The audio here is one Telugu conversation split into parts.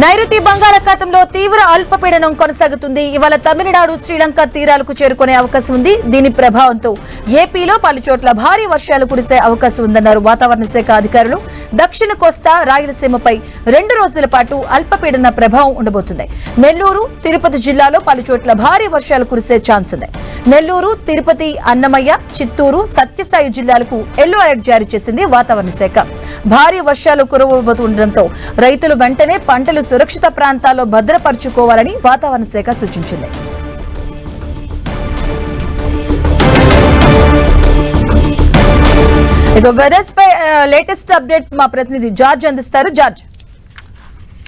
నైరుతి బంగాళాఖాతంలో తీవ్ర అల్పపీడనం కొనసాగుతుంది. ఇవాళ తమిళనాడు, శ్రీలంక తీరాలకు చేరుకునే అవకాశం ఉంది. దీని ప్రభావంతో ఏపీలో పలు చోట్ల భారీ వర్షాలు కురిసే అవకాశం ఉందన్నారు వాతావరణ శాఖ అధికారులు. దక్షిణ కోస్తా, రాయలసీమపై 2 రోజుల పాటు అల్పపీడన ప్రభావం ఉండబోతుంది. నెల్లూరు, తిరుపతి జిల్లాలో పలు చోట్ల భారీ వర్షాలు కురిసే ఛాన్స్ ఉంది. నెల్లూరు, తిరుపతి, అన్నమయ్య, చిత్తూరు, సత్యసాయి జిల్లాలకు ఎల్లో అలర్ట్ జారీ చేసింది వాతావరణ శాఖ. భారీ వర్షాలు కురవబోతుండటంతో రైతులు వెంటనే పంటలు సురక్షిత ప్రాంతాల్లో భద్రపరుచుకోవాలని వాతావరణ శాఖ సూచించింది. ఇక వెదర్స్ పై లేటెస్ట్ అప్డేట్స్ మా ప్రతినిధి జార్జ్ అందిస్తారు. జార్జ్,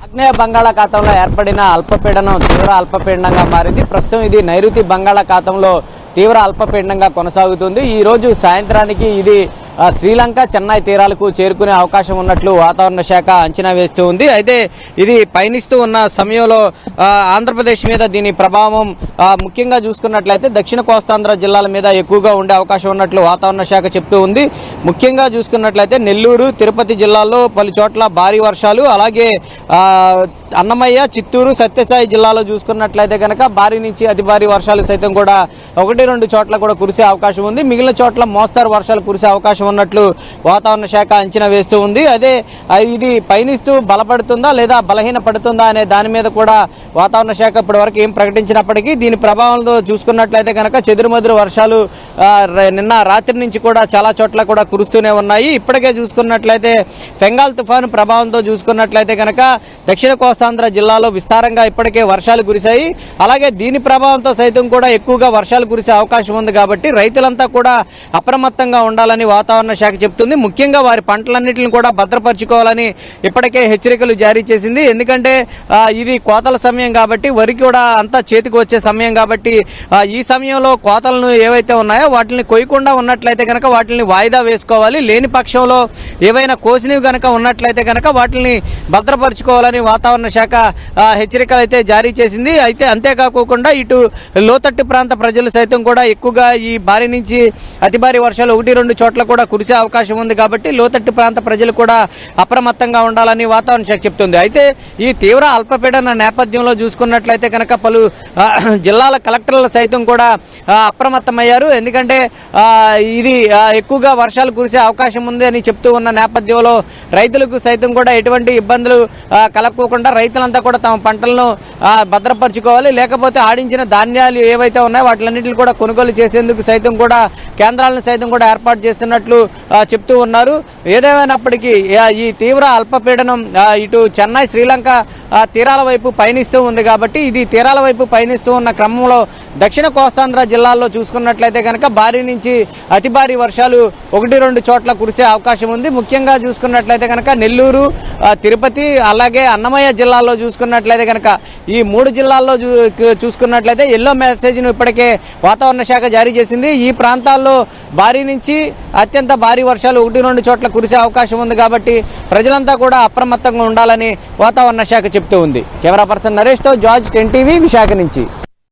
ఆగ్నేయ బంగాళాఖాతంలో ఏర్పడిన అల్పపీడనం తీవ్ర అల్పపీడనంగా మారింది. ప్రస్తుతం ఇది నైరుతి బంగాళాఖాతంలో తీవ్ర అల్పపీడనంగా కొనసాగుతుంది. ఈ రోజు సాయంత్రానికి ఇది శ్రీలంక, చెన్నై తీరాలకు చేరుకునే అవకాశం ఉన్నట్లు వాతావరణ శాఖ అంచనా వేస్తూ ఉంది. అయితే ఇది పయనిస్తూ ఉన్న సమయంలో ఆంధ్రప్రదేశ్ మీద దీని ప్రభావం ముఖ్యంగా చూసుకున్నట్లయితే దక్షిణ కోస్తాంధ్ర జిల్లాల మీద ఎక్కువగా ఉండే అవకాశం ఉన్నట్లు వాతావరణ శాఖ చెప్తూ ఉంది. ముఖ్యంగా చూసుకున్నట్లయితే నెల్లూరు, తిరుపతి జిల్లాల్లో పలు చోట్ల భారీ వర్షాలు, అలాగే అన్నమయ్య, చిత్తూరు, సత్యసాయి జిల్లాలో చూసుకున్నట్లయితే కనుక భారీ నుంచి అతి భారీ వర్షాలు సైతం కూడా 1-2 చోట్ల కూడా కురిసే అవకాశం ఉంది. మిగిలిన చోట్ల మోస్తారు వర్షాలు కురిసే అవకాశం ఉన్నట్లు వాతావరణ శాఖ అంచనా వేస్తూ ఉంది. అదే ఇది పయనిస్తూ బలపడుతుందా లేదా బలహీన పడుతుందా అనే దాని మీద కూడా వాతావరణ శాఖ ఇప్పటి వరకు ఏం ప్రకటించినప్పటికీ దీని ప్రభావంతో చూసుకున్నట్లయితే కనుక చెదురుమదురు వర్షాలు నిన్న రాత్రి నుంచి కూడా చాలా చోట్ల కూడా కురుస్తూనే ఉన్నాయి. ఇప్పటికే చూసుకున్నట్లయితే బెంగాల్ తుఫాను ప్రభావంతో చూసుకున్నట్లయితే కనుక దక్షిణ కోస్తాంధ్ర జిల్లాలో విస్తారంగా ఇప్పటికే వర్షాలు కురిశాయి. అలాగే దీని ప్రభావంతో సైతం కూడా ఎక్కువగా వర్షాలు కురిసే అవకాశం ఉంది. కాబట్టి రైతులంతా కూడా అప్రమత్తంగా ఉండాలని వాతావరణ శాఖ చెప్తుంది. ముఖ్యంగా వారి పంటలన్నింటిని కూడా భద్రపరచుకోవాలని ఇప్పటికే హెచ్చరికలు జారీ చేసింది. ఎందుకంటే ఇది కోతల సమయం కాబట్టి, వరి కూడా అంతా చేతికి వచ్చే సమయం కాబట్టి ఈ సమయంలో కోతలను ఏవైతే ఉన్నాయో వాటిని కొయ్యకుండా ఉన్నట్లయితే కనుక వాటిని వాయిదా వేసుకోవాలి. లేని పక్షంలో ఏవైనా కోసినవి కనుక ఉన్నట్లయితే కనుక వాటిని భద్రపరచుకోవాలని వాతావరణ శాఖ హెచ్చరికలు అయితే జారీ చేసింది. అయితే అంతేకాకుండా ఇటు లోతట్టు ప్రాంత ప్రజలు సైతం కూడా ఎక్కువగా ఈ భారీ నుంచి అతి భారీ వర్షాలు 1-2 చోట్ల కూడా కురిసే అవకాశం ఉంది. కాబట్టి లోతట్టు ప్రాంత ప్రజలు కూడా అప్రమత్తంగా ఉండాలని వాతావరణ శాఖ చెప్తుంది. అయితే ఈ తీవ్ర అల్పపీడన నేపథ్యంలో చూసుకున్నట్లయితే కనుక పలు జిల్లాల కలెక్టర్లు సైతం కూడా అప్రమత్తమయ్యారు. ఎందుకంటే ఇది ఎక్కువగా వర్షాలు కురిసే అవకాశం ఉంది అని చెప్తూ ఉన్న నేపథ్యంలో రైతులకు సైతం కూడా ఎటువంటి ఇబ్బందులు కలగకుండా రైతులంతా కూడా తమ పంటలను భద్రపరచుకోవాలి. లేకపోతే ఆడించిన ధాన్యాలు ఏవైతే ఉన్నాయో వాటిలన్నింటినీ కూడా కొనుగోలు చేసేందుకు సైతం కూడా కేంద్రాలను సైతం కూడా ఏర్పాటు చేస్తున్నట్లు చెప్తూ ఉన్నారు. ఏదేమైనప్పటికీ ఈ తీవ్ర అల్పపీడనం ఇటు చెన్నై, శ్రీలంక తీరాల వైపు పయనిస్తూ ఉంది. కాబట్టి ఇది తీరాల వైపు పయనిస్తూ ఉన్న క్రమంలో దక్షిణ కోస్తాంధ్ర జిల్లాల్లో చూసుకున్నట్లయితే కనుక భారీ నుంచి అతి భారీ వర్షాలు 1-2 చోట్ల కురిసే అవకాశం ఉంది. ముఖ్యంగా చూసుకున్నట్లయితే కనుక నెల్లూరు, తిరుపతి, అలాగే అన్నమయ్య జిల్లాల్లో చూసుకున్నట్లయితే కనుక ఈ 3 జిల్లాల్లో చూసుకున్నట్లయితే ఎల్లో మెసేజ్ను ఇప్పటికే వాతావరణ శాఖ జారీ చేసింది. ఈ ప్రాంతాల్లో భారీ నుంచి అత్యంత భారీ వర్షాలు 1-2 చోట్ల కురిసే అవకాశం ఉంది. కాబట్టి ప్రజలంతా కూడా అప్రమత్తంగా ఉండాలని వాతావరణ శాఖ చెప్తూ ఉంది. కెమెరా పర్సన్ నరేష్తో జార్జ్, 10 టీవీ, విశాఖ నుంచి.